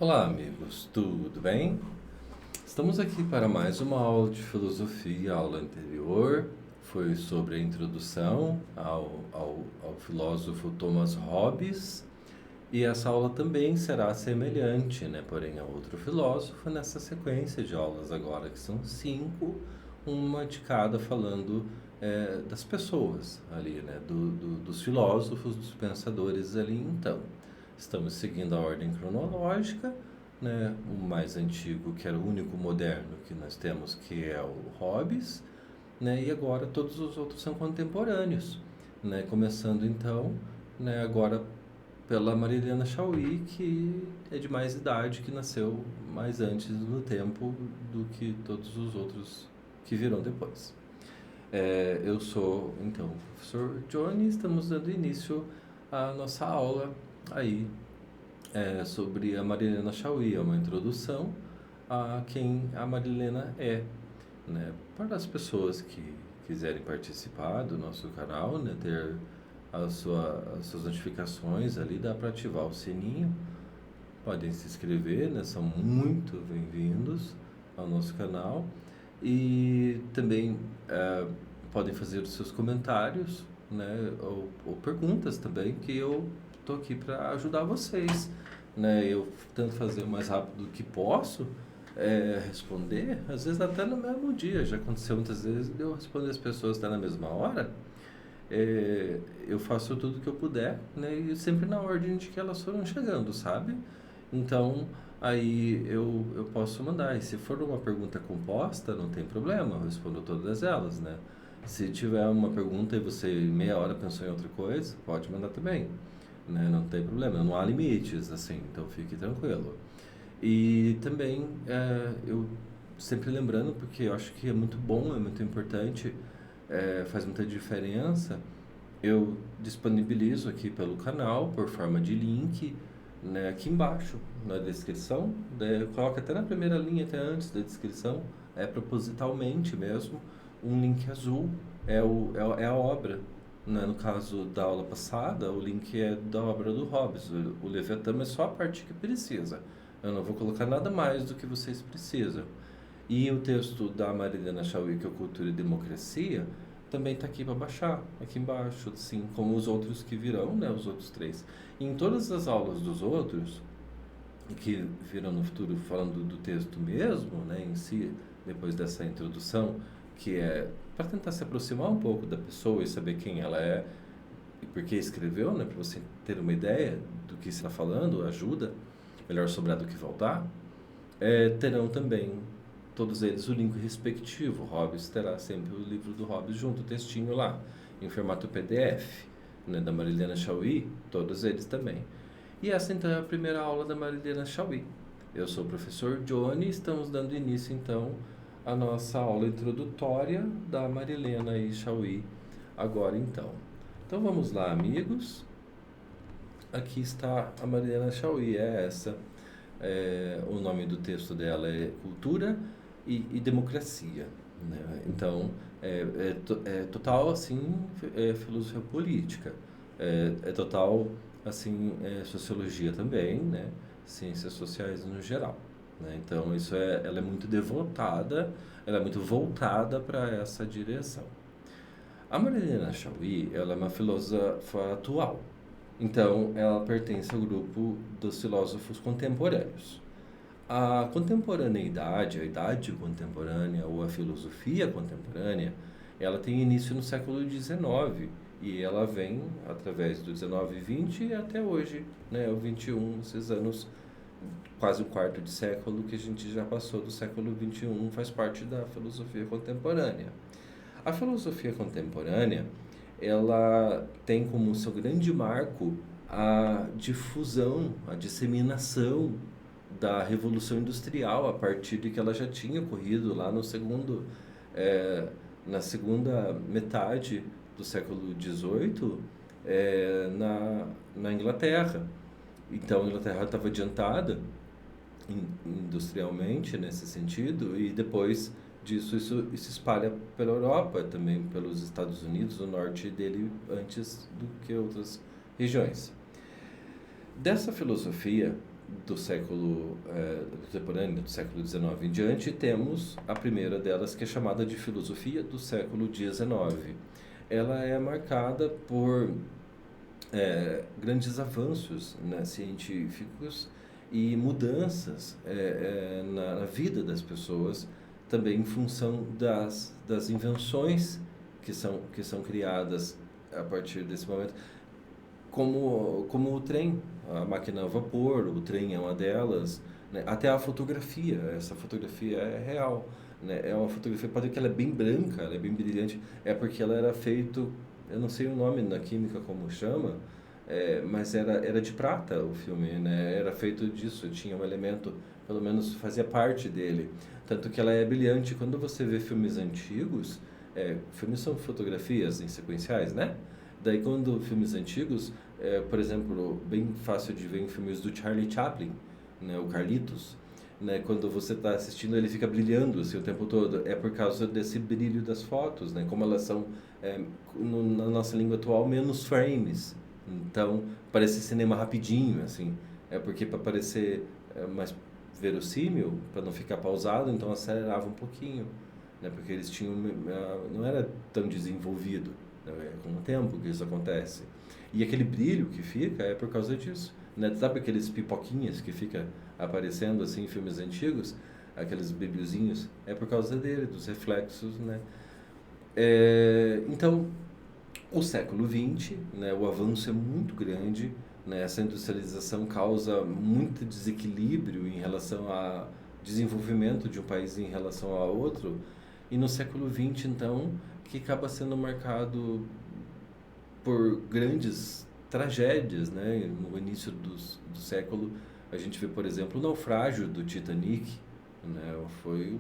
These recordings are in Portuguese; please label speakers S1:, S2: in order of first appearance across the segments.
S1: Olá, amigos, tudo bem? Estamos aqui para mais uma aula de filosofia. A aula anterior foi sobre a introdução ao filósofo Thomas Hobbes, e essa aula também será semelhante, né? Porém, a outro filósofo nessa sequência de aulas agora, que são cinco, uma de cada falando das pessoas ali, né? Dos filósofos, dos pensadores ali. Então, estamos seguindo a ordem cronológica, né? O mais antigo, que era o único moderno que nós temos, que é o Hobbes, né? E agora todos os outros são contemporâneos, né? Começando então, né? Agora pela Marilena Chauí, que é de mais idade, que nasceu mais antes no tempo do que todos os outros que virão depois. Eu sou, então, o professor Johnny, e estamos dando início à nossa aula aí sobre a Marilena Chauí. É uma introdução a quem a Marilena é, né? Para as pessoas que quiserem participar do nosso canal, né? Ter as suas notificações ali, dá para ativar o sininho. Podem se inscrever, né? São muito bem-vindos ao nosso canal. E também podem fazer os seus comentários, né? Ou perguntas também, que eu estou aqui para ajudar vocês, né? Eu tento fazer o mais rápido que posso, responder, às vezes até no mesmo dia. Já aconteceu muitas vezes de eu responder as pessoas até na mesma hora. Eu faço tudo que eu puder, né? E sempre na ordem de que elas foram chegando, sabe? Então, aí eu posso mandar. E se for uma pergunta composta, não tem problema, eu respondo todas elas, né? Se tiver uma pergunta e você meia hora pensou em outra coisa, pode mandar também, né? Não tem problema, não há limites, assim, então fique tranquilo. E também eu sempre lembrando, porque eu acho que é muito bom, é muito importante, faz muita diferença. Eu disponibilizo aqui pelo canal, por forma de link, né, aqui embaixo na descrição. Eu coloco até na primeira linha, até antes da descrição, propositalmente mesmo, um link azul. É a obra. Né? No caso da aula passada, o link é da obra do Hobbes. O Leviatã é só a parte que precisa. Eu não vou colocar nada mais do que vocês precisam. E o texto da Marilena Chauí, que é Cultura e Democracia, também está aqui para baixar, aqui embaixo, assim como os outros que virão, né, os outros três. E em todas as aulas dos outros, que virão no futuro falando do texto mesmo, né, em si, depois dessa introdução, que é para tentar se aproximar um pouco da pessoa e saber quem ela é e por que escreveu, né, para você ter uma ideia do que está falando, ajuda, melhor sobrar do que faltar. Terão também todos eles o link respectivo. O Hobbes terá sempre o livro do Hobbes junto, o textinho lá, em formato PDF, né, da Marilena Chauí, todos eles também. E essa então é a primeira aula da Marilena Chauí. Eu sou o professor Johnny e estamos dando início então à nossa aula introdutória da Marilena e Chauí agora então. Então vamos lá, amigos. Aqui está a Marilena Chauí, é essa. O nome do texto dela é Cultura e Democracia, né? Então, total, assim, filosofia política. Total, assim, sociologia também, né? Ciências sociais no geral, né? Então, ela é muito devotada, ela é muito voltada para essa direção. A Marilena Chauí, ela é uma filósofa atual. Então, ela pertence ao grupo dos filósofos contemporâneos. A contemporaneidade, a idade contemporânea ou a filosofia contemporânea, ela tem início no século XIX e ela vem através do XIX e XX e até hoje, né, o XXI, esses anos, quase um quarto de século que a gente já passou do século XXI, faz parte da filosofia contemporânea. A filosofia contemporânea, ela tem como seu grande marco a difusão, a disseminação da Revolução Industrial, a partir de que ela já tinha ocorrido lá no na segunda metade do século XVIII, na Inglaterra. Então, a Inglaterra estava adiantada industrialmente nesse sentido, e depois disso isso se espalha pela Europa, também pelos Estados Unidos, o norte dele antes do que outras regiões. Dessa filosofia do século contemporâneo, do século XIX em diante, temos a primeira delas, que é chamada de filosofia do século XIX. Ela é marcada por grandes avanços, né, científicos e mudanças na vida das pessoas, também em função das invenções que são criadas a partir desse momento, como o trem, a máquina a vapor, o trem é uma delas, né? Até a fotografia, essa fotografia é real, né? É uma fotografia, pode ver que ela é bem branca, ela é bem brilhante, é porque ela era feito, eu não sei o nome na química como chama, mas era de prata o filme, né? Era feito disso, tinha um elemento, pelo menos fazia parte dele, tanto que ela é brilhante. Quando você vê filmes antigos, filmes são fotografias em sequenciais, né? Daí quando filmes antigos, por exemplo, bem fácil de ver em filmes do Charlie Chaplin, né, o Carlitos, né, quando você está assistindo ele fica brilhando assim, o tempo todo, é por causa desse brilho das fotos, né, como elas são, na nossa língua atual, menos frames, então parece cinema rapidinho, assim, é porque para parecer mais verossímil, para não ficar pausado, então acelerava um pouquinho, né, porque eles tinham, não era tão desenvolvido, né, com o tempo que isso acontece. E aquele brilho que fica é por causa disso, né? Sabe aqueles pipoquinhas que fica aparecendo assim em filmes antigos, aqueles brilhozinhos, é por causa dele, dos reflexos, né? Então, o século XX, né, o avanço é muito grande, né? Essa industrialização causa muito desequilíbrio em relação ao desenvolvimento de um país em relação a outro, e no século XX, então, que acaba sendo marcado por grandes tragédias, né? No início do século, a gente vê, por exemplo, o naufrágio do Titanic, né? Foi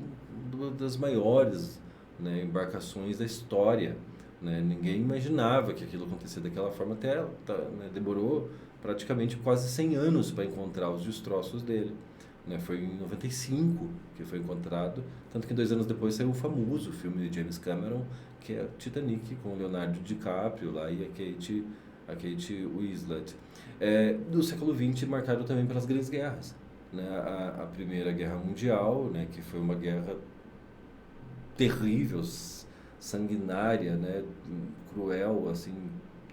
S1: uma das maiores, né, embarcações da história, né? Ninguém imaginava que aquilo acontecia daquela forma, até né, demorou praticamente quase 100 anos para encontrar os destroços dele, né? Foi em 95 que foi encontrado, tanto que 2 anos depois saiu o famoso filme de James Cameron, que é Titanic, com o Leonardo DiCaprio lá e a Kate Winslet. Do século XX marcado também pelas grandes guerras, né? A Primeira Guerra Mundial, né, que foi uma guerra terrível, sanguinária, né, cruel, assim,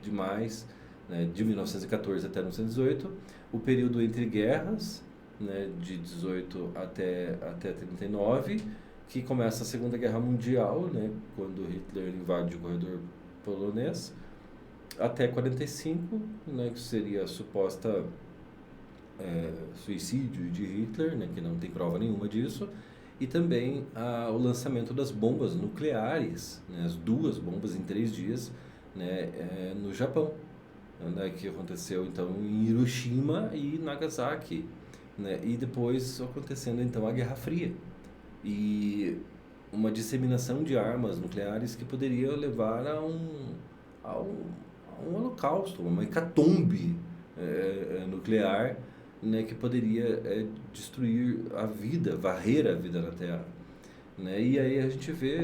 S1: demais, né, de 1914 até 1918, o período entre guerras, né, de 18 até 39, que começa a Segunda Guerra Mundial, né, quando Hitler invade o corredor polonês, até 45, né, que seria a suposta suicídio de Hitler, né, que não tem prova nenhuma disso, e também o lançamento das bombas nucleares, né, as 2 bombas em 3 dias, né, no Japão, né, que aconteceu então em Hiroshima e Nagasaki, né, e depois acontecendo então a Guerra Fria e uma disseminação de armas nucleares que poderia levar a um holocausto, uma hecatombe nuclear, né, que poderia destruir a vida, varrer a vida na Terra, né? E aí a gente vê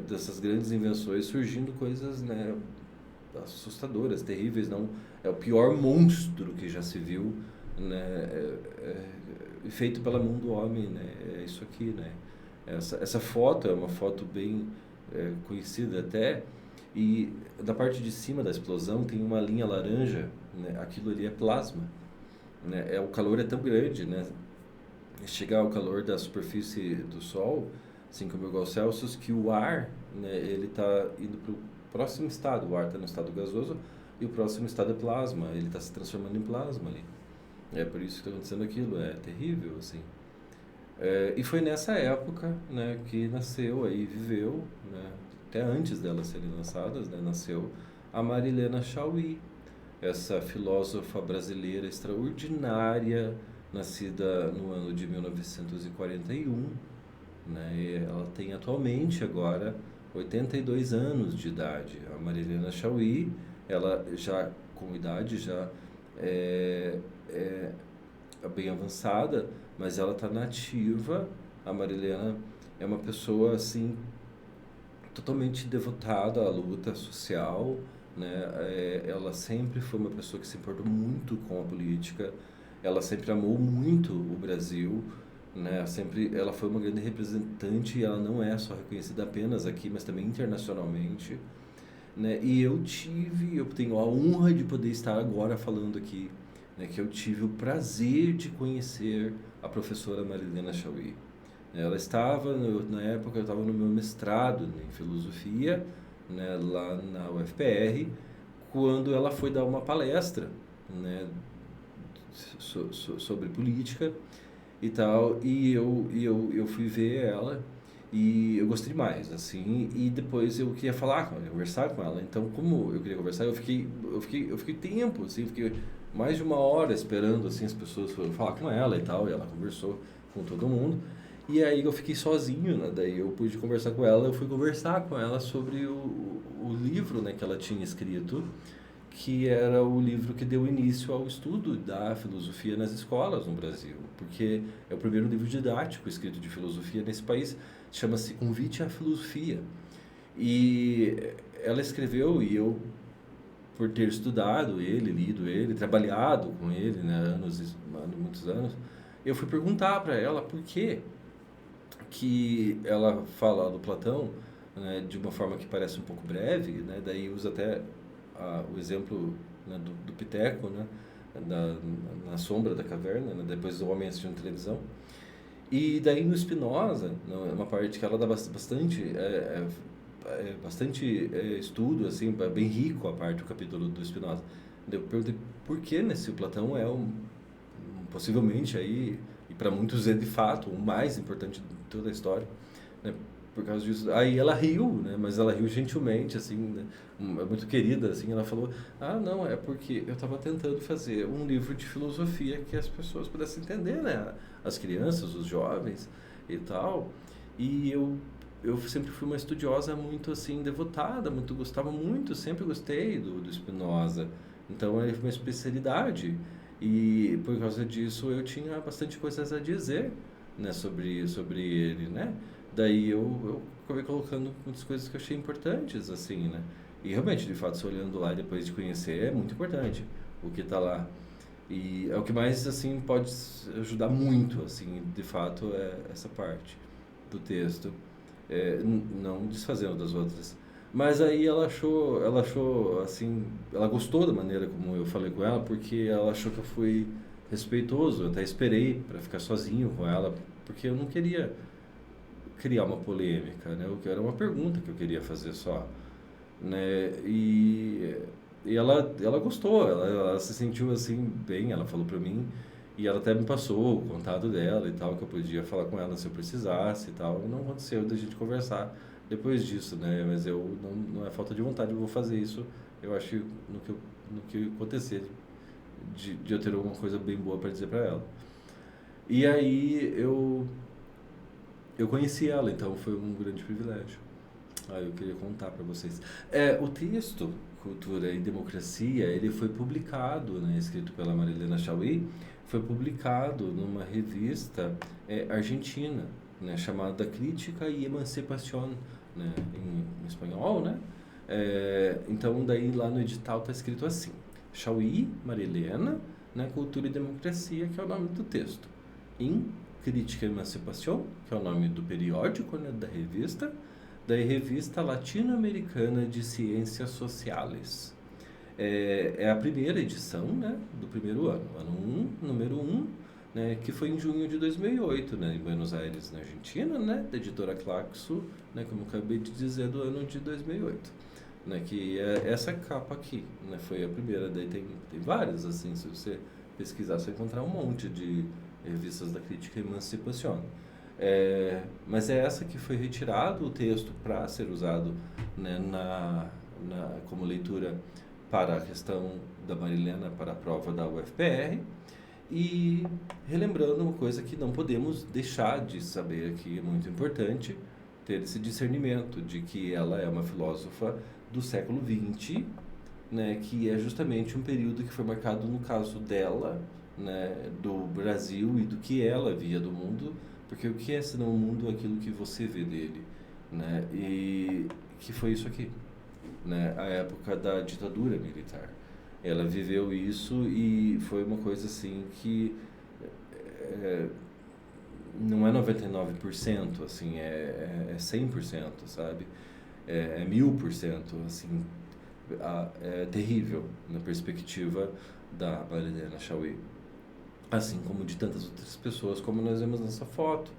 S1: dessas grandes invenções surgindo coisas, né, assustadoras, terríveis, não é o pior monstro que já se viu, né, feito pela mão do homem, né? É isso aqui, né? Essa foto é uma foto bem conhecida até, e da parte de cima da explosão tem uma linha laranja, né? Aquilo ali é plasma, né? O calor é tão grande, né? Chegar ao calor da superfície do Sol, 5.000 graus Celsius, que o ar, né, ele está indo para o próximo estado. O ar está no estado gasoso e o próximo estado é plasma. Ele está se transformando em plasma ali. É por isso que está acontecendo aquilo. É terrível, assim. E foi nessa época, né, que nasceu aí, viveu, né, até antes delas serem lançadas, né, nasceu a Marilena Chaui, essa filósofa brasileira extraordinária, nascida no ano de 1941, né, e ela tem atualmente agora 82 anos de idade. A Marilena Chaui, ela já com idade já é bem avançada, mas ela está nativa. A Marilena é uma pessoa assim totalmente devotada à luta social, né? Ela sempre foi uma pessoa que se importou muito com a política. ela sempre amou muito o Brasil, né? Sempre, ela foi uma grande representante e ela não é só reconhecida apenas aqui, mas também internacionalmente, né? E eu tenho a honra de poder estar agora falando aqui, né? Que eu tive o prazer de conhecer a professora Marilena Chauí. Ela estava, na época eu estava no meu mestrado em filosofia, né? Lá na UFPR, quando ela foi dar uma palestra, né? Sobre política e tal, eu fui ver ela e eu gostei demais, assim, e depois eu queria conversar com ela. Então, como eu queria conversar, eu fiquei tempo, assim, fiquei mais de uma hora esperando, assim, as pessoas foram falar com ela e tal, e ela conversou com todo mundo. E aí eu fiquei sozinho, né? Daí eu pude conversar com ela, eu fui conversar com ela sobre o livro, né, que ela tinha escrito, que era o livro que deu início ao estudo da filosofia nas escolas no Brasil, porque é o primeiro livro didático escrito de filosofia nesse país, chama-se Convite à Filosofia. E ela escreveu, e eu, por ter estudado ele, lido ele, trabalhado com ele, né, muitos anos, eu fui perguntar para ela por que ela fala do Platão, né, de uma forma que parece um pouco breve, né, daí usa até o exemplo, né, do Piteco, né, na sombra da caverna, né, depois do homem assistindo televisão. E daí no Spinoza, né, é uma parte que ela dá bastante, estudo, assim, bem rico a parte do capítulo do Spinoza. Eu perguntei por que nesse o Platão é possivelmente aí, e para muitos é de fato o mais importante de toda a história, né? Por causa disso. Aí ela riu, né? Mas ela riu gentilmente, assim, né? É muito querida, assim. Ela falou: "Ah, não, é porque eu estava tentando fazer um livro de filosofia que as pessoas pudessem entender, né? As crianças, os jovens e tal. E eu sempre fui uma estudiosa muito, assim, devotada, muito gostava muito, sempre gostei do Spinoza. Então é uma especialidade. E por causa disso eu tinha bastante coisas a dizer, né, sobre ele, né? Daí eu acabei colocando muitas coisas que eu achei importantes, assim, né? E realmente, de fato, se olhando lá e depois de conhecer, é muito importante o que está lá. E é o que mais, assim, pode ajudar muito, assim, de fato, é essa parte do texto. Não desfazendo das outras. Mas aí ela achou, assim, ela gostou da maneira como eu falei com ela, porque ela achou que eu fui respeitoso. Eu até esperei para ficar sozinho com ela, porque eu não queria criar uma polêmica, né? Era uma pergunta que eu queria fazer só, né? E ela gostou, ela se sentiu assim bem, ela falou para mim e ela até me passou o contato dela e tal, que eu podia falar com ela se eu precisasse e tal. Não aconteceu da gente conversar depois disso, né? Mas eu não é falta de vontade, eu vou fazer isso. Eu acho no que acontecer de eu ter alguma coisa bem boa para dizer para ela. E aí eu conheci ela, então foi um grande privilégio. Eu queria contar para vocês. O texto Cultura e Democracia, ele foi publicado, né, escrito pela Marilena Chauí, foi publicado numa revista argentina, né, chamada Crítica e Emancipación, né, em espanhol, né? Então, daí lá no edital está escrito assim: Chauí, Marilena, né, Cultura e Democracia, que é o nome do texto. Em Crítica e Emancipación, que é o nome do periódico, né, da Revista Latino-Americana de Ciências Sociais. É a primeira edição, né, do primeiro ano, número 1, né, que foi em junho de 2008, né, em Buenos Aires, na Argentina, né, da editora Claxo, né, como eu acabei de dizer, do ano de 2008. Né, que é essa capa aqui, né, foi a primeira. Daí tem várias, assim, se você pesquisar, você vai encontrar um monte de revistas da crítica e emancipação. Mas é essa que foi retirado o texto para ser usado, né, como leitura para a questão da Marilena para a prova da UFPR. E relembrando uma coisa que não podemos deixar de saber aqui, é muito importante ter esse discernimento de que ela é uma filósofa do século XX, né, que é justamente um período que foi marcado, no caso dela, né, do Brasil e do que ela via do mundo, porque o que é senão o mundo é aquilo que você vê dele, né, e que foi isso aqui, né, a época da ditadura militar. Ela viveu isso e foi uma coisa assim que é, não é 99%, assim, é 100%, sabe? É 1000%, assim, é terrível na perspectiva da Marilena Chauí. Assim como de tantas outras pessoas, como nós vemos nessa foto,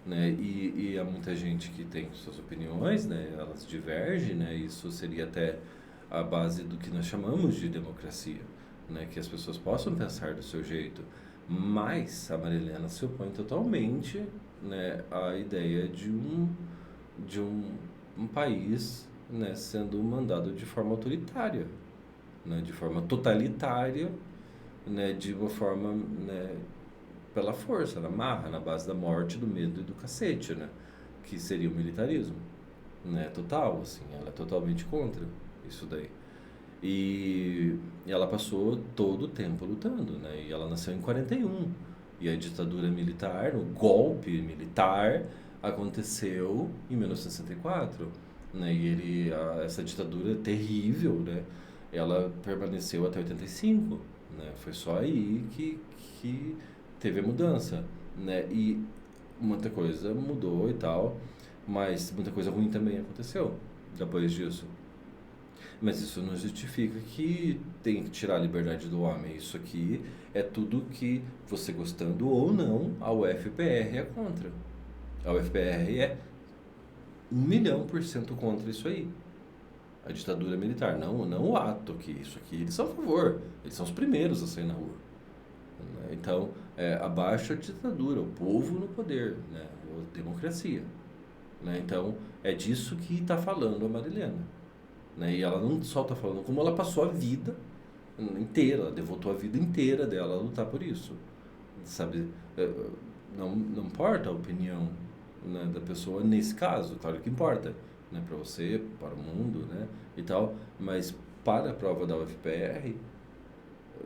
S1: né? E há muita gente que tem suas opiniões, né? Elas divergem, né? Isso seria até a base do que nós chamamos de democracia, né? Que as pessoas possam pensar do seu jeito. Mas a Marilena se opõe totalmente, né, à ideia de um país, né, sendo mandado de forma autoritária, né, de forma totalitária, né, de uma forma, né, pela força, na marra, na base da morte, do medo e do cacete, né? Que seria o militarismo, né? Total, assim, ela é totalmente contra isso daí. E ela passou todo o tempo lutando, né? E ela nasceu em 41. E a ditadura militar, o golpe militar, aconteceu em 1964, né? E essa ditadura terrível, né? Ela permaneceu até 85, né? Foi só aí que teve a mudança, né? E muita coisa mudou e tal, mas muita coisa ruim também aconteceu depois disso. Mas isso não justifica que tem que tirar a liberdade do homem. Isso aqui é tudo que, você gostando ou não, a UFPR é contra. A UFPR é 1.000.000% contra isso aí. A ditadura militar. Não o ato que isso aqui. Eles são a favor. Eles são os primeiros a sair na rua. Né? Então, abaixo a ditadura, o povo no poder, né? A democracia. Né? Então, é disso que está falando a Marilena. Né? E ela não só está falando, como ela passou a vida inteira, ela devotou a vida inteira dela a lutar por isso. Sabe? Não importa a opinião, né, da pessoa nesse caso, claro que importa, né, para você, para o mundo, né, e tal, mas para a prova da UFPR,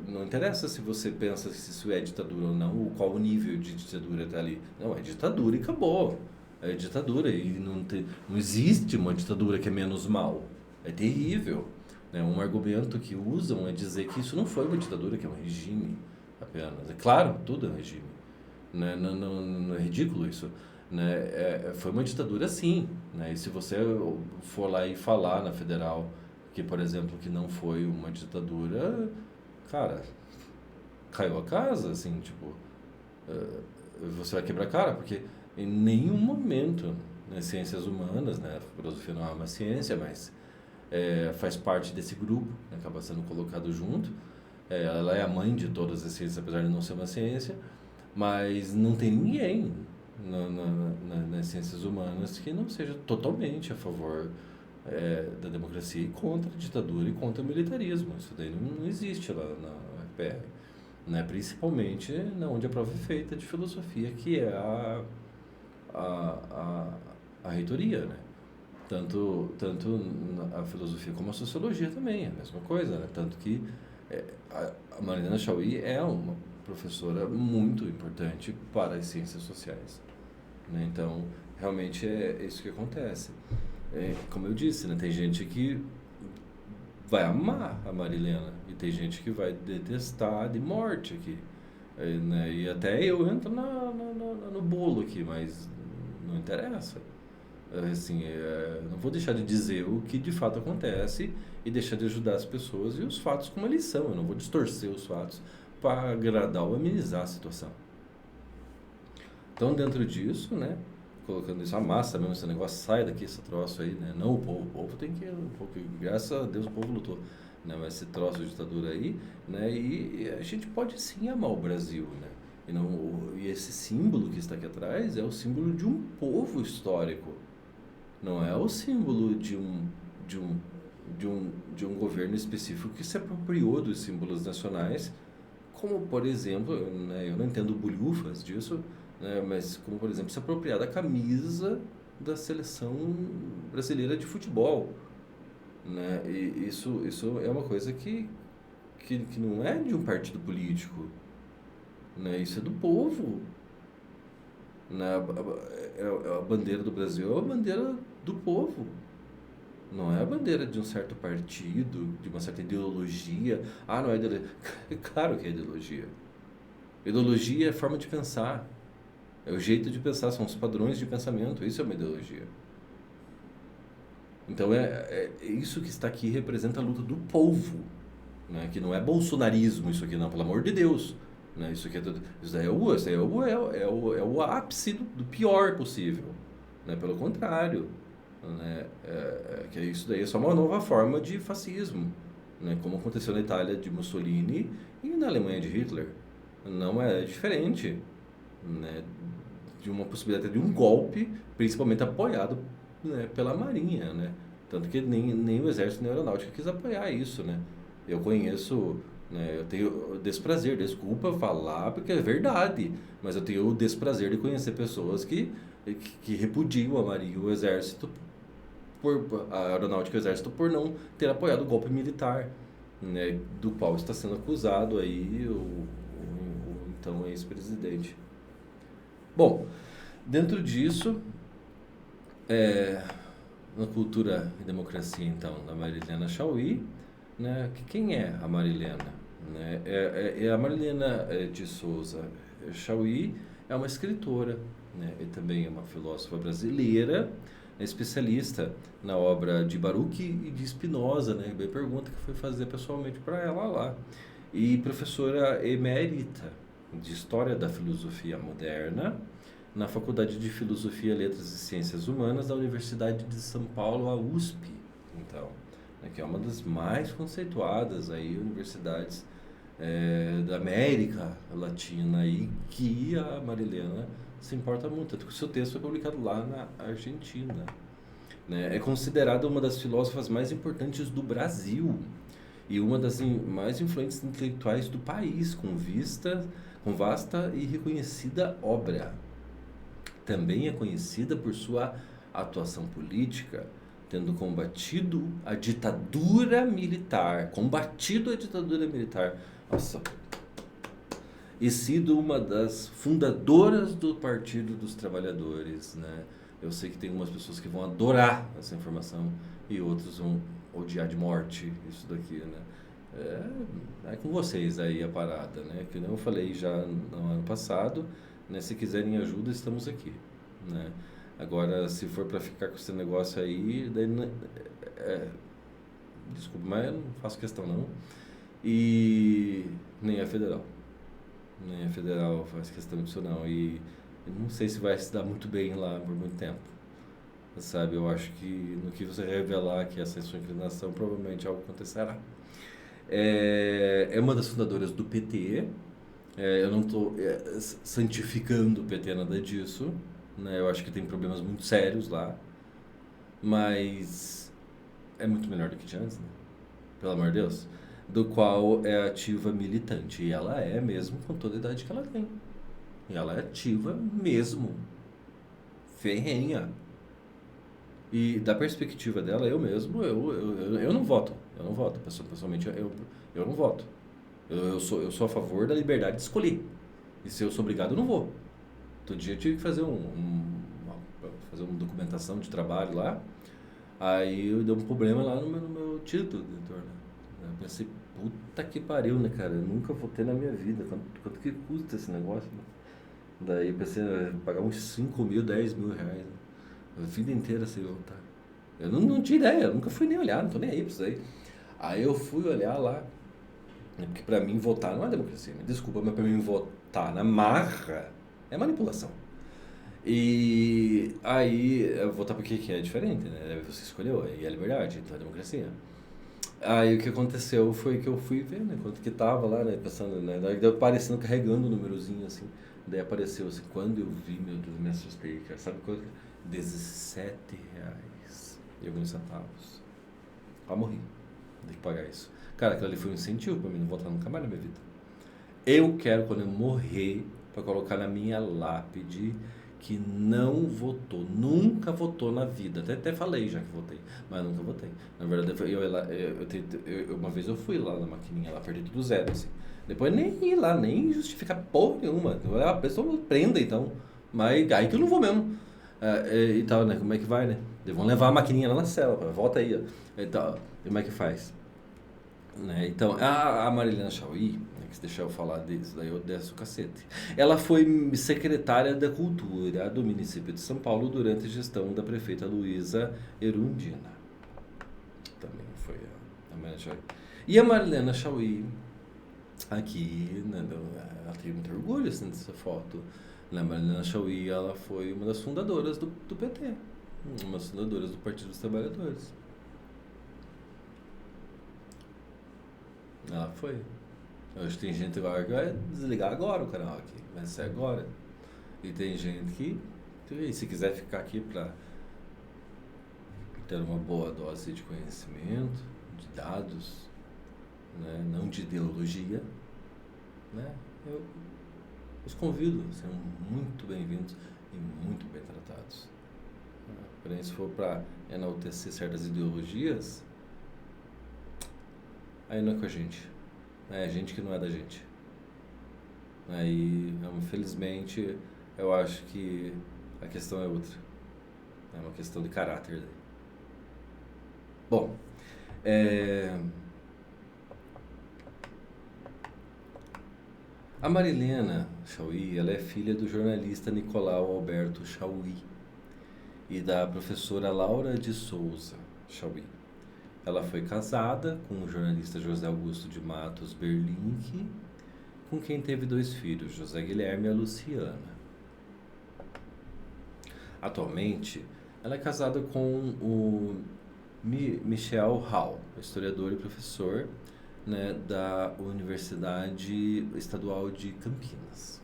S1: não interessa se você pensa se isso é ditadura ou não, ou qual o nível de ditadura está ali. Não, é ditadura e acabou. É ditadura e não existe uma ditadura que é menos mal. É terrível. Né? Um argumento que usam é dizer que isso não foi uma ditadura, que é um regime apenas. É claro, tudo é um regime. Né? Não é ridículo isso. Né? Foi uma ditadura sim. Né? E se você for lá e falar na federal que, por exemplo, que não foi uma ditadura, cara, caiu a casa, assim, tipo, você vai quebrar a cara, porque em nenhum momento nas ciências humanas, né, a filosofia não é uma ciência, mas faz parte desse grupo, né, acaba sendo colocado junto. Ela é a mãe de todas as ciências, apesar de não ser uma ciência, mas não tem ninguém nas ciências humanas que não seja totalmente a favor da democracia e contra a ditadura e contra o militarismo. Isso daí não existe lá na UFPR. Né? Principalmente onde a prova é feita de filosofia, que é a, a reitoria, né? Tanto a filosofia como a sociologia também, é a mesma coisa, né? Tanto que a Mariana Chauí é uma professora muito importante para as ciências sociais. Né? Então, realmente é isso que acontece. Como eu disse, né? Tem gente que vai amar a Marilena e tem gente que vai detestar de morte aqui. Né? E até eu entro no bolo aqui, mas não interessa. Assim, não vou deixar de dizer o que de fato acontece e deixar de ajudar as pessoas e os fatos como eles são. Eu não vou distorcer os fatos para agradar ou amenizar a situação. Então, dentro disso, né, colocando isso, a massa mesmo, esse negócio, sai daqui, esse troço aí, né, não o povo tem que, graças a Deus o povo lutou, né, mas esse troço de ditadura aí, né, e a gente pode sim amar o Brasil, né, e esse símbolo que está aqui atrás é o símbolo de um povo histórico, não é o símbolo de um governo específico que se apropriou dos símbolos nacionais, como, por exemplo, né, eu não entendo bolhufas disso, né, mas como, por exemplo, se apropriar da camisa da seleção brasileira de futebol. Né? E isso é uma coisa que não é de um partido político. Né? Isso é do povo. Né? A bandeira do Brasil é a bandeira do povo. Não é a bandeira de um certo partido, de uma certa ideologia. Ah, não é ideologia. Claro que é ideologia. Ideologia é forma de pensar. É o jeito de pensar, são os padrões de pensamento. Isso é uma ideologia. Então é isso que está aqui representa a luta do povo, né? Que não é bolsonarismo isso aqui não, pelo amor de Deus, né? Isso aqui isso daí é o ápice do pior possível, né? Pelo contrário, né? Que isso daí é só uma nova forma de fascismo, né? Como aconteceu na Itália de Mussolini e na Alemanha de Hitler. Não é diferente, né? De uma possibilidade de um golpe, principalmente apoiado, né, pela Marinha, né? Tanto que nem o Exército nem a Aeronáutica quis apoiar isso, né? Eu conheço, né, eu tenho desprazer, desculpa falar porque é verdade, mas eu tenho o desprazer de conhecer pessoas que repudiam a Marinha e o Exército, a Aeronáutica e o Exército por não ter apoiado o golpe militar, né, do qual está sendo acusado aí o então ex-presidente. Bom, dentro disso, na cultura e democracia, então, da Marilena Chaui, né? Quem é a Marilena? Né? A Marilena de Souza Chaui é uma escritora, né? E também é uma filósofa brasileira, especialista na obra de Baruch e de Spinoza, né? Bem pergunta que foi fazer pessoalmente para ela lá. E professora emérita de História da Filosofia Moderna na Faculdade de Filosofia, Letras e Ciências Humanas da Universidade de São Paulo, a USP, então, né, que é uma das mais conceituadas aí universidades da América Latina e que a Marilena se importa muito, tanto que o seu texto foi publicado lá na Argentina, né? É considerada uma das filósofas mais importantes do Brasil e uma das mais influentes intelectuais do país, com vasta e reconhecida obra. Também é conhecida por sua atuação política, tendo combatido a ditadura militar, nossa, e sido uma das fundadoras do Partido dos Trabalhadores, né? Eu sei que tem algumas pessoas que vão adorar essa informação e outros vão odiar de morte isso daqui, né? É com vocês aí a parada, né? Que eu falei já no ano passado, né? Se quiserem ajuda, estamos aqui, né? Agora, se for para ficar com esse negócio aí, daí, desculpa, mas eu não faço questão não. E nem a federal. Nem a federal faz questão disso não. E eu não sei se vai se dar muito bem lá por muito tempo. Sabe, eu acho que no que você revelar que essa é a sua inclinação, provavelmente algo acontecerá. É uma das fundadoras do PT. Eu não estou santificando o PT, nada disso, né? Eu acho que tem problemas muito sérios lá, mas é muito melhor do que tinha antes, né? Pelo amor de Deus. Do qual é ativa militante. E ela é mesmo com toda a idade que ela tem. E ela é ativa mesmo. Ferrenha. E da perspectiva dela, eu mesmo, eu não voto. Eu não voto. Pessoalmente, eu não voto. Eu sou a favor da liberdade de escolher. E se eu sou obrigado, eu não vou. Todo dia eu tive que fazer fazer uma documentação de trabalho lá. Aí eu dei um problema lá no meu título de editor, né? Eu pensei, puta que pariu, né, cara? Eu nunca votei na minha vida. Quanto que custa esse negócio, né? Daí eu pensei, pagar uns 5 mil, 10 mil reais, né? A vida inteira sem votar. Eu não tinha ideia, eu nunca fui nem olhar, não tô nem aí pra isso aí. Aí eu fui olhar lá, né? Porque pra mim votar não é democracia, me desculpa, mas pra mim votar na marra é manipulação. E aí, votar porque que é diferente, né? Você escolheu, aí é liberdade, então é democracia. Aí o que aconteceu foi que eu fui ver, né, quanto que tava lá, né, pensando, né, daí deu aparecendo, carregando o númerozinho, assim, daí apareceu, assim, quando eu vi, meu Deus, me assustei, cara, sabe quanto? R$17 e alguns centavos. Quase morri, tem que pagar isso. Cara, aquilo ali foi um incentivo pra mim não votar nunca mais na minha vida. Eu quero, quando eu morrer, pra colocar na minha lápide que não votou, nunca votou na vida. Até falei já que votei, mas nunca votei. Na verdade, uma vez eu fui lá na maquininha, lá perdi tudo zero, assim. Depois nem ir lá, nem justificar porra nenhuma. A pessoa prenda, então. Mas aí que eu não vou mesmo. e tal, né? Como é que vai, né? Eles vão levar a maquininha lá na cela, volta aí, ó. E tal. E como é que faz? Né? Então, a Marilena Chauí, né, que se deixar eu falar disso, daí eu desço o cacete. Ela foi secretária da Cultura do município de São Paulo durante a gestão da prefeita Luísa Erundina. Também foi a Marilena Chauí. E a Marilena Chauí, aqui, né, ela tem muito orgulho assim, dessa foto. Né? A Marilena Chauí, ela foi uma das fundadoras do PT, uma das fundadoras do Partido dos Trabalhadores. Ela foi. Hoje tem gente agora que vai desligar agora o canal aqui, vai ser agora. E tem gente que, se quiser ficar aqui para ter uma boa dose de conhecimento, de dados, né, não de ideologia, né, eu os convido, serão muito bem-vindos e muito bem tratados. Porém, se for para enaltecer certas ideologias, aí não é com a gente. É gente que não é da gente. Aí, infelizmente, eu acho que a questão é outra. É uma questão de caráter. Bom, a Marilena Chauí, ela é filha do jornalista Nicolau Alberto Chauí e da professora Laura de Souza Chauí. Ela foi casada com o jornalista José Augusto de Matos Berlink, com quem teve 2 filhos, José Guilherme e a Luciana. Atualmente, ela é casada com o Michel Hall, historiador e professor, né, da Universidade Estadual de Campinas.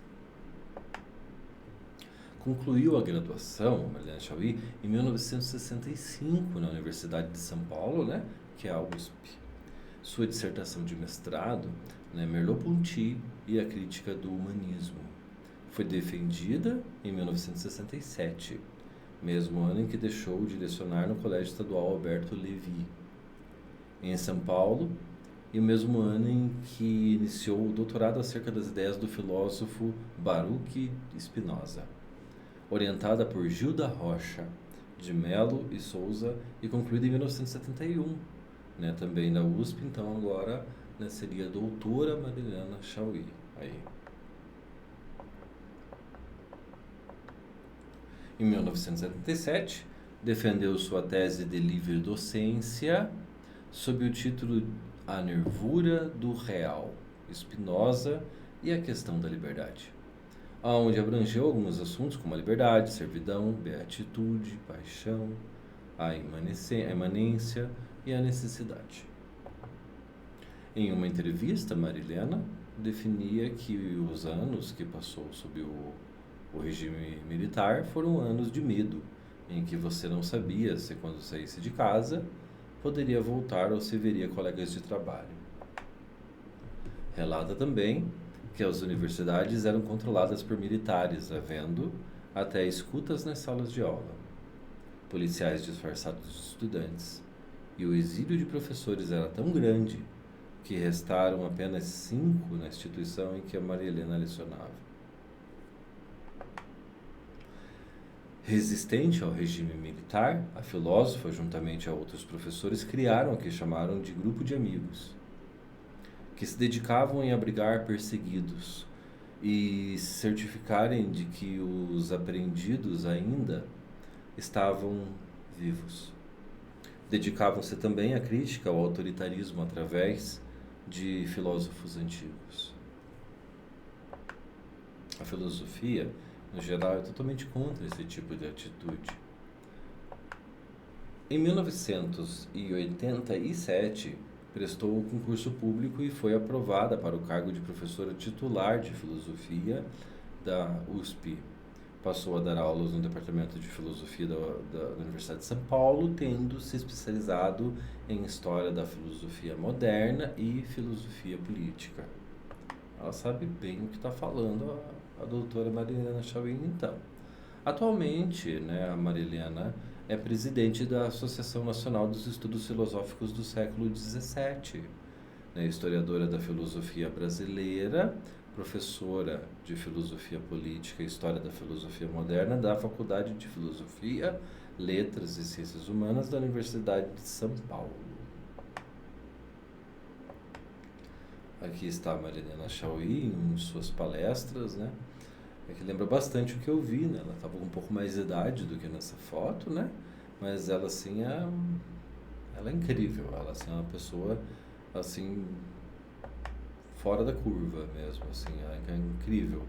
S1: Concluiu a graduação, Marilena Chauí, em 1965 na Universidade de São Paulo, né, que é a USP. Sua dissertação de mestrado, né, Merleau-Ponty e a crítica do humanismo, foi defendida em 1967, mesmo ano em que deixou de lecionar no Colégio Estadual Alberto Levi, em São Paulo, e o mesmo ano em que iniciou o doutorado acerca das ideias do filósofo Baruch Spinoza, orientada por Gilda Rocha de Melo e Souza e concluída em 1971, né, também na USP. Então agora, né, seria a doutora Marilena Chauí. Aí. Em 1977, defendeu sua tese de livre docência sob o título A Nervura do Real, Spinoza e a Questão da Liberdade, onde abrangeu alguns assuntos como a liberdade, servidão, beatitude, paixão, a imanência e a necessidade. Em uma entrevista, Marilena definia que os anos que passou sob o regime militar foram anos de medo, em que você não sabia se quando saísse de casa poderia voltar ou se veria colegas de trabalho. Relata também que as universidades eram controladas por militares, havendo até escutas nas salas de aula, policiais disfarçados de estudantes, e o exílio de professores era tão grande que restaram apenas 5 na instituição em que a Maria Helena lecionava. Resistente ao regime militar, a filósofa, juntamente a outros professores, criaram o que chamaram de grupo de amigos, que se dedicavam em abrigar perseguidos e se certificarem de que os apreendidos ainda estavam vivos. Dedicavam-se também à crítica ao autoritarismo através de filósofos antigos. A filosofia, no geral, é totalmente contra esse tipo de atitude. Em 1987, prestou o concurso público e foi aprovada para o cargo de professora titular de filosofia da USP. Passou a dar aulas no Departamento de Filosofia da Universidade de São Paulo, tendo se especializado em História da Filosofia Moderna e Filosofia Política. Ela sabe bem o que está falando, a doutora Marilena Chauí, então. Atualmente, né, a Marilena é presidente da Associação Nacional dos Estudos Filosóficos do século XVII, né, historiadora da filosofia brasileira, professora de filosofia política e história da filosofia moderna da Faculdade de Filosofia, Letras e Ciências Humanas da Universidade de São Paulo. Aqui está a Marilena Chaui em suas palestras, né? É que lembra bastante o que eu vi, né? Ela estava com um pouco mais de idade do que nessa foto, né? Mas ela, assim, ela é incrível. Ela, assim, é uma pessoa, assim, fora da curva mesmo, assim, é incrível.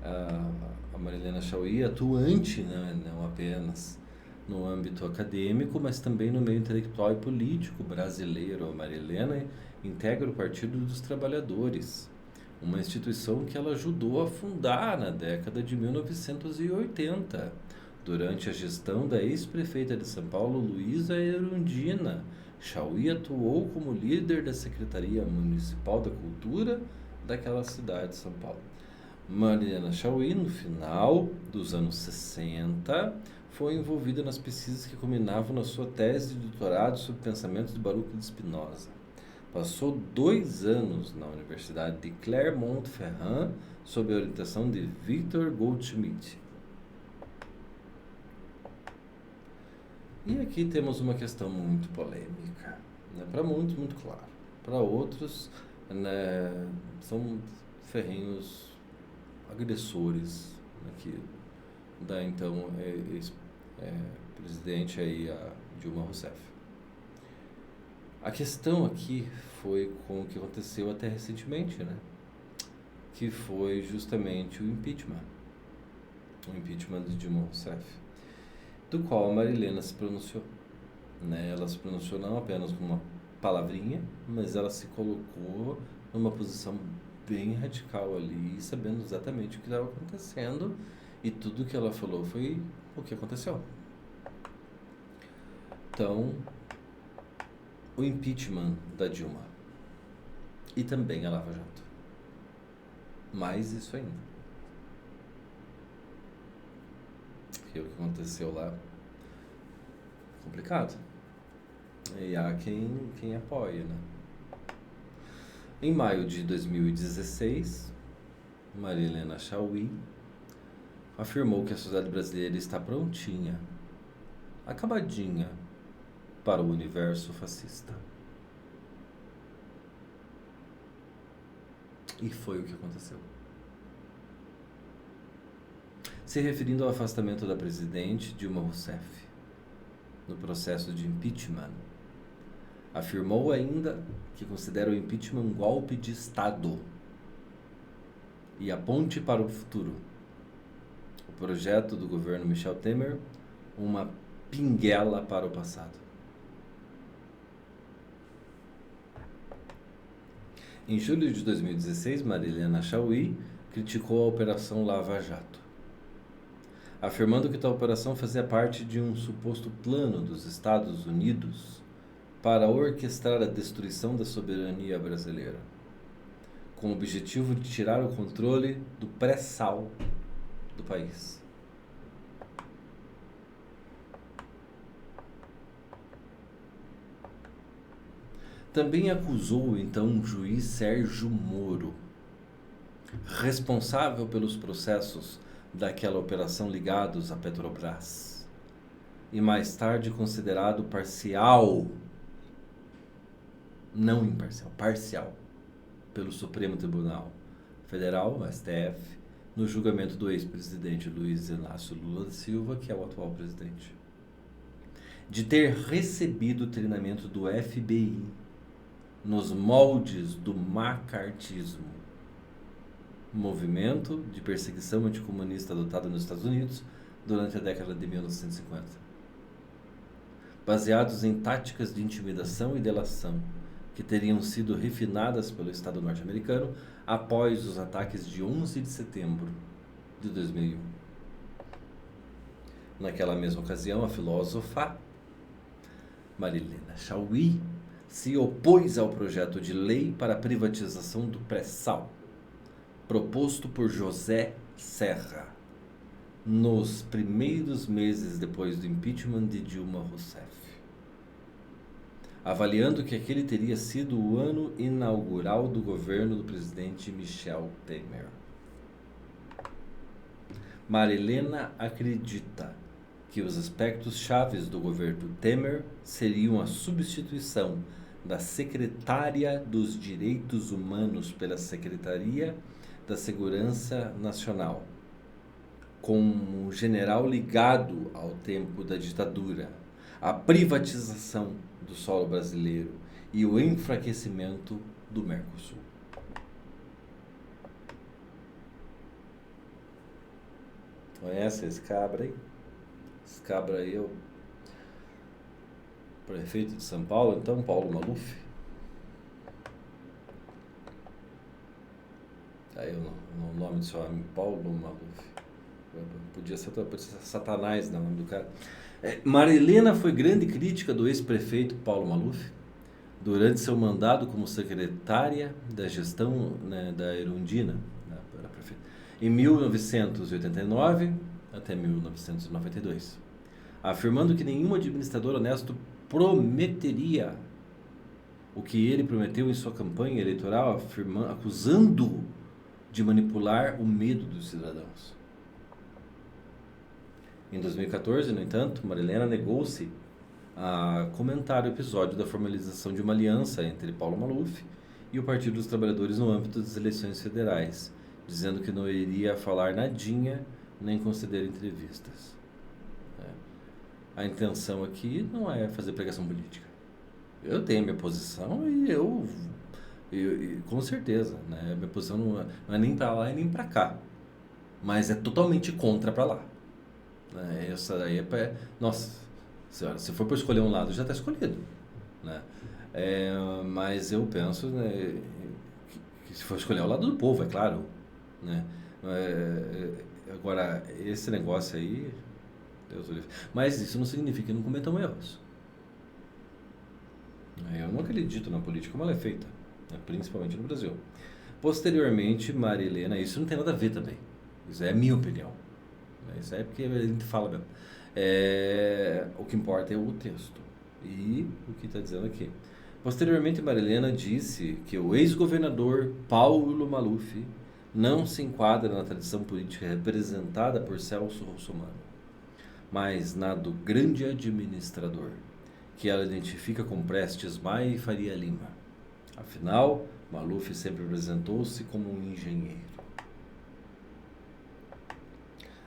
S1: A Marilena Chaui é atuante, né? Não apenas no âmbito acadêmico, mas também no meio intelectual e político brasileiro. A Marilena integra o Partido dos Trabalhadores, uma instituição que ela ajudou a fundar na década de 1980, durante a gestão da ex-prefeita de São Paulo, Luísa Erundina. Chaui atuou como líder da Secretaria Municipal da Cultura daquela cidade de São Paulo. Marilena Chaui, no final dos anos 60, foi envolvida nas pesquisas que culminavam na sua tese de doutorado sobre pensamentos de Baruch de Spinoza. Passou 2 anos na Universidade de Clermont-Ferrand sob a orientação de Victor Goldschmidt. E aqui temos uma questão muito polêmica, né? Para muitos, muito claro. Para outros, né, são ferrenhos agressores, né, que da então presidente aí, a Dilma Rousseff. A questão aqui foi com o que aconteceu até recentemente, né? Que foi justamente o impeachment de Dilma Rousseff, do qual a Marilena se pronunciou, né? Ela se pronunciou não apenas com uma palavrinha, mas ela se colocou numa posição bem radical ali, sabendo exatamente o que estava acontecendo, e tudo que ela falou foi o que aconteceu. Então, o impeachment da Dilma e também a Lava Jato. Mais isso ainda. Porque o que aconteceu lá complicado. E há quem apoia, né? Em maio de 2016, Marilena Chaui afirmou que a sociedade brasileira está prontinha, acabadinha, para o universo fascista. E foi o que aconteceu. Se referindo ao afastamento da presidente Dilma Rousseff no processo de impeachment, afirmou ainda que considera o impeachment um golpe de Estado e a ponte para o futuro. O projeto do governo Michel Temer, uma pinguela para o passado. Em julho de 2016, Marilena Chaui criticou a Operação Lava Jato, afirmando que tal operação fazia parte de um suposto plano dos Estados Unidos para orquestrar a destruição da soberania brasileira, com o objetivo de tirar o controle do pré-sal do país. Também acusou então o juiz Sérgio Moro, responsável pelos processos daquela operação ligados à Petrobras, e mais tarde considerado parcial, não imparcial, parcial, pelo Supremo Tribunal Federal, STF, no julgamento do ex-presidente Luiz Inácio Lula da Silva, que é o atual presidente, de ter recebido treinamento do FBI nos moldes do macartismo, movimento de perseguição anticomunista adotado nos Estados Unidos durante a década de 1950, baseados em táticas de intimidação e delação que teriam sido refinadas pelo Estado norte-americano após os ataques de 11 de setembro de 2001. Naquela mesma ocasião, a filósofa Marilena Chaui se opôs ao projeto de lei para a privatização do pré-sal, proposto por José Serra, nos primeiros meses depois do impeachment de Dilma Rousseff. avaliando que aquele teria sido o ano inaugural do governo do presidente Michel Temer. Marilena acredita que os aspectos chaves do governo Temer seriam a substituição da Secretária dos Direitos Humanos pela Secretaria da Segurança Nacional, com um general ligado ao tempo da ditadura, a privatização do solo brasileiro e o enfraquecimento do Mercosul. Conhece esse cabra aí? Esse cabra aí é o prefeito de São Paulo, então, Paulo Maluf. Aí o nome do seu amigo, Paulo Maluf. Podia ser Satanás, não, o nome do cara. Marilena foi grande crítica do ex-prefeito Paulo Maluf durante seu mandato como secretária da gestão, né, da Erundina, né, em 1989 até 1992, afirmando que nenhum administrador honesto prometeria o que ele prometeu em sua campanha eleitoral, acusando de manipular o medo dos cidadãos. Em 2014, no entanto, Marilena negou-se a comentar o episódio da formalização de uma aliança entre Paulo Maluf e o Partido dos Trabalhadores no âmbito das eleições federais, dizendo que não iria falar nadinha nem conceder entrevistas. A intenção aqui não é fazer pregação política. Eu tenho minha posição e eu com certeza, né? Minha posição não é nem para lá e nem para cá, mas é totalmente contra para lá. Essa daí é para... Nossa senhora, se for para escolher um lado, já está escolhido, né? Mas eu penso, né, que se for escolher o lado do povo, é claro, né? Agora, esse negócio aí, Deus o livre. Mas isso não significa que não cometam erros. Eu não acredito na política como ela é feita, né, principalmente no Brasil. Posteriormente, Marilena, isso não tem nada a ver também. Isso é a minha opinião. Isso é porque a gente fala mesmo. O que importa é o texto. E o que está dizendo aqui. Posteriormente, Marilena disse que o ex-governador Paulo Maluf não se enquadra na tradição política representada por Celso Russomano, mas na do grande administrador, que ela identifica com Prestes Maia e Faria Lima. Afinal, Maluf sempre apresentou-se como um engenheiro.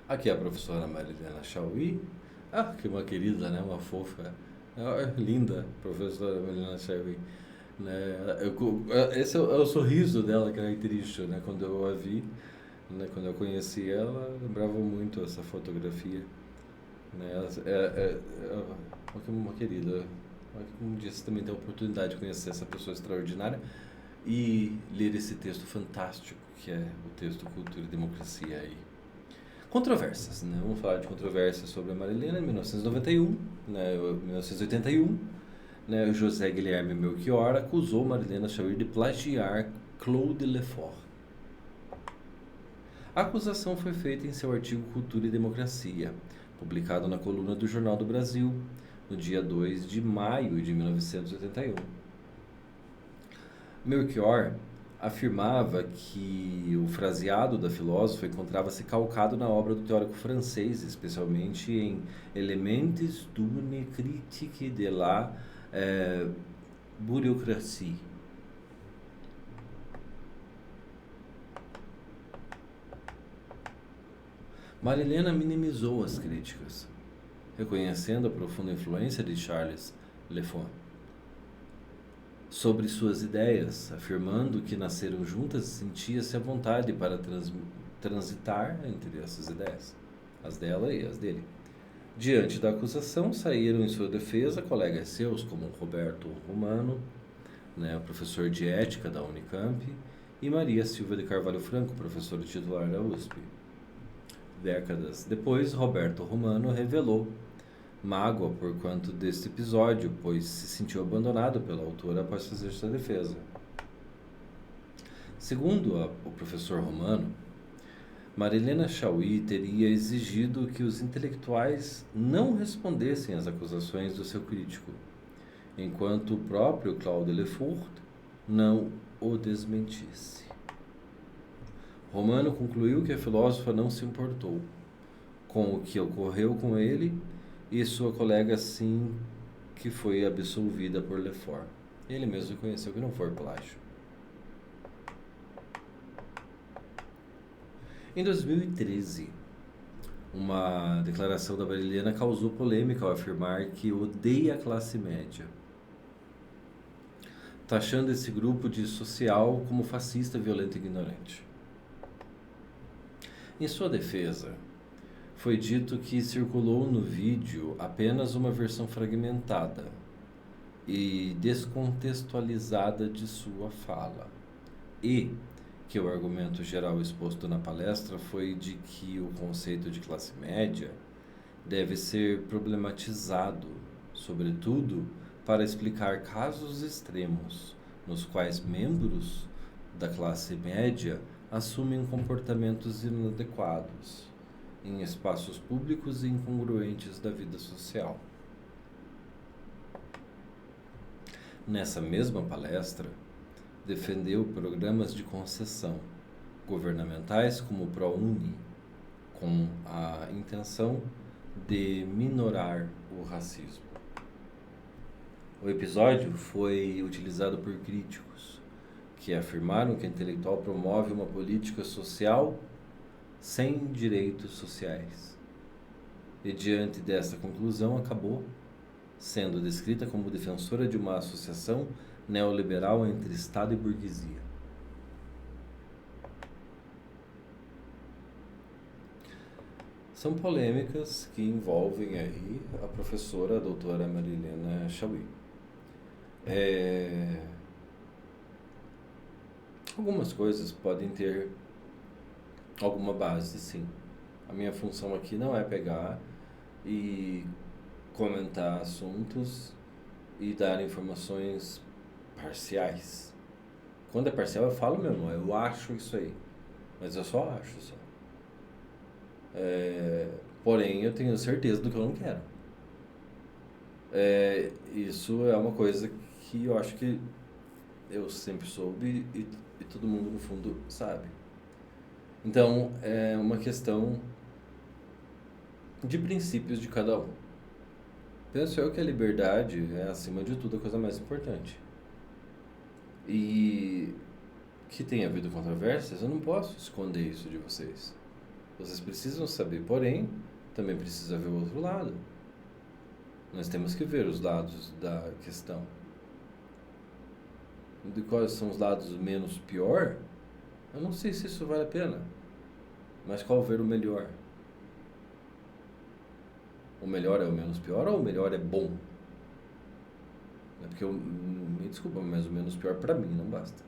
S1: Aqui é a professora Marilena Chauí. Que uma querida, né? Uma fofa. Linda professora Marilena Chauí. Né? Esse é o sorriso dela característico, né? Quando eu a vi, né? Quando eu conheci ela, lembrava muito essa fotografia. Né? Uma querida. Um dia você também tem a oportunidade de conhecer essa pessoa extraordinária e ler esse texto fantástico que é o texto Cultura e Democracia aí. Controvérsias, né? Vamos falar de controvérsias sobre a Marilena em 1991, né? 1981, né? José Guilherme Melchior acusou Marilena Chauí de plagiar Claude Lefort. A acusação foi feita em seu artigo Cultura e Democracia, publicado na coluna do Jornal do Brasil, no dia 2 de maio de 1981. Melchior afirmava que o fraseado da filósofa encontrava-se calcado na obra do teórico francês, especialmente em Elements d'une critique de la bureaucratie. Marilena minimizou as críticas, reconhecendo a profunda influência de Charles Lefort sobre suas ideias, afirmando que nasceram juntas e sentia-se à vontade para transitar entre essas ideias, as dela e as dele. Diante da acusação, saíram em sua defesa colegas seus, como Roberto Romano, né, professor de ética da Unicamp, e Maria Silva de Carvalho Franco, professora titular da USP. Décadas depois, Roberto Romano revelou mágoa por conta deste episódio, pois se sentiu abandonado pela autora após fazer sua defesa. Segundo o professor Romano, Marilena Chauí teria exigido que os intelectuais não respondessem às acusações do seu crítico, enquanto o próprio Claude Lefort não o desmentisse. Romano concluiu que a filósofa não se importou com o que ocorreu com ele e sua colega assim que foi absolvida por Lefort. Ele mesmo reconheceu que não foi plágio. Em 2013, uma declaração da Marilena causou polêmica ao afirmar que odeia a classe média, taxando esse grupo de social como fascista, violento e ignorante. Em sua defesa, foi dito que circulou no vídeo apenas uma versão fragmentada e descontextualizada de sua fala, e que o argumento geral exposto na palestra foi de que o conceito de classe média deve ser problematizado, sobretudo para explicar casos extremos nos quais membros da classe média assumem comportamentos inadequados em espaços públicos e incongruentes da vida social. Nessa mesma palestra, defendeu programas de concessão governamentais como o ProUni, com a intenção de minorar o racismo. O episódio foi utilizado por críticos que afirmaram que a intelectual promove uma política social sem direitos sociais. E diante dessa conclusão acabou sendo descrita como defensora de uma associação neoliberal entre Estado e burguesia. São polêmicas que envolvem aí a professora, a doutora Marilena Chauí. Algumas coisas podem ter alguma base, sim. A minha função aqui não é pegar e comentar assuntos e dar informações parciais. Quando é parcial eu falo mesmo, eu acho isso aí, mas eu só acho só. Porém eu tenho certeza do que eu não quero. Isso é uma coisa que eu acho que eu sempre soube e todo mundo no fundo sabe. Então é uma questão de princípios de cada um. Penso eu que a liberdade é, acima de tudo, a coisa mais importante. E que tem havido controvérsias, eu não posso esconder isso de vocês. Vocês precisam saber, porém, também precisa ver o outro lado. Nós temos que ver os lados da questão. De quais são os lados menos pior, eu não sei se isso vale a pena. Mas qual ver o melhor? O melhor é o menos pior ou o melhor é bom? Porque me desculpa, mas o menos pior para mim não basta.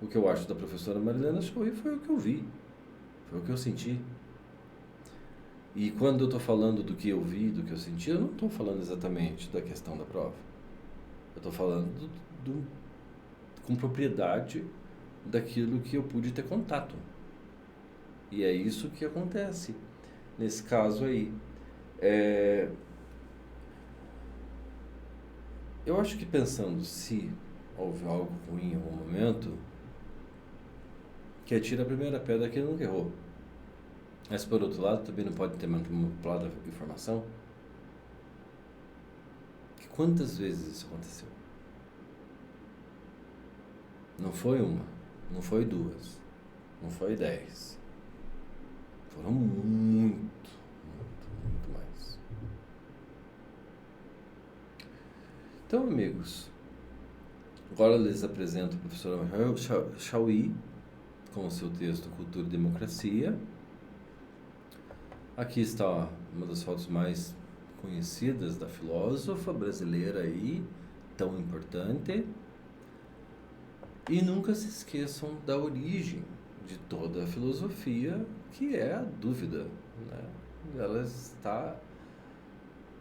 S1: O que eu acho da professora Marilena Chauí foi o que eu vi, foi o que eu senti. E quando eu estou falando do que eu vi, do que eu senti, eu não estou falando exatamente da questão da prova. Eu estou falando com propriedade daquilo que eu pude ter contato. E é isso que acontece nesse caso aí. Eu acho que pensando se houve algo ruim em algum momento, que atira a primeira pedra que nunca errou. Mas por outro lado, também não pode ter manipulado a informação. Que quantas vezes isso aconteceu? Não foi uma, não foi duas, não foi 10. Foram muito mais. Então, amigos, agora eu lhes apresento a professora Chauí com o seu texto Cultura e Democracia. Aqui está uma das fotos mais conhecidas da filósofa brasileira aí, tão importante. E nunca se esqueçam da origem de toda a filosofia, que é a dúvida, né? Ela está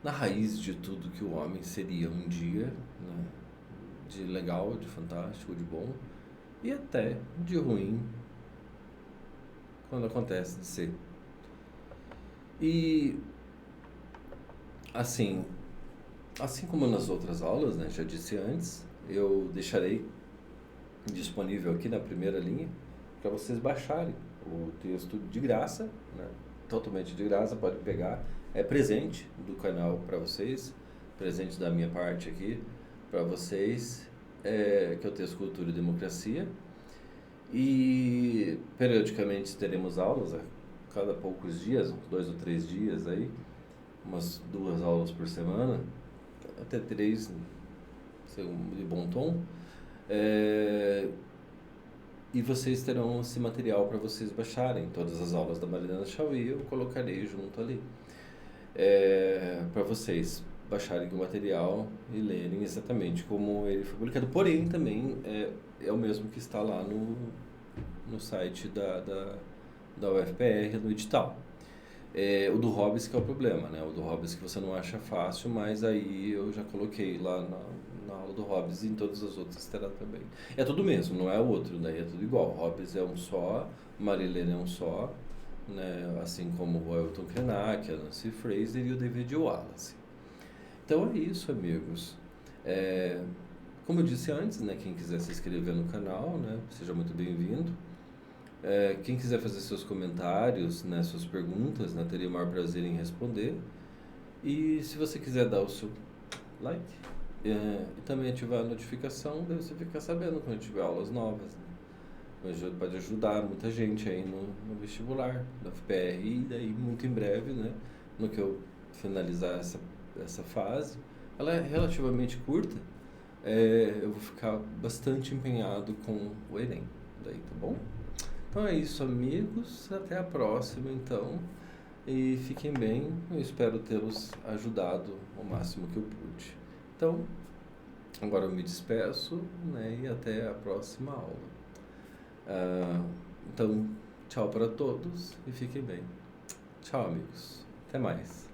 S1: na raiz de tudo que o homem seria um dia, né? De legal, de fantástico, de bom e até de ruim quando acontece de ser. E assim, Assim como nas outras aulas, né, já disse antes, eu deixarei disponível aqui na primeira linha para vocês baixarem o texto de graça, né, totalmente de graça, pode pegar. É presente do canal para vocês, presente da minha parte aqui para vocês, que é o texto Cultura e Democracia. E periodicamente teremos aulas, a cada poucos dias, uns 2 ou 3 dias aí, umas 2 aulas por semana, até 3, de bom tom. É, e vocês terão esse material para vocês baixarem. Todas as aulas da Mariana Chauí eu colocarei junto ali. Para vocês baixarem o material e lerem exatamente como ele foi publicado. Porém, também é o mesmo que está lá no site da UFPR, no edital. O do Hobbes que é o problema, né? O do Hobbes que você não acha fácil, mas aí eu já coloquei lá na aula do Hobbes e em todas as outras terá também. É tudo mesmo, não é o outro, né? É tudo igual. Hobbes é um só, Marilene é um só, né? Assim como o Ailton Krenak, a Nancy Fraser e o David Wallace. Então é isso, amigos. Como eu disse antes, né? Quem quiser se inscrever no canal, né? Seja muito bem-vindo. Quem quiser fazer seus comentários, né, suas perguntas, né, teria o maior prazer em responder. E se você quiser dar o seu like e também ativar a notificação, daí você ficar sabendo quando tiver aulas novas. Né? Pode ajudar muita gente aí no vestibular da FPR e daí muito em breve, né, no que eu finalizar essa fase. Ela é relativamente curta, eu vou ficar bastante empenhado com o Enem, daí, tá bom? Então é isso, amigos. Até a próxima, então. E fiquem bem. Eu espero tê-los ajudado o máximo que eu pude. Então, agora eu me despeço, né? E até a próxima aula. Então, tchau para todos e fiquem bem. Tchau, amigos. Até mais.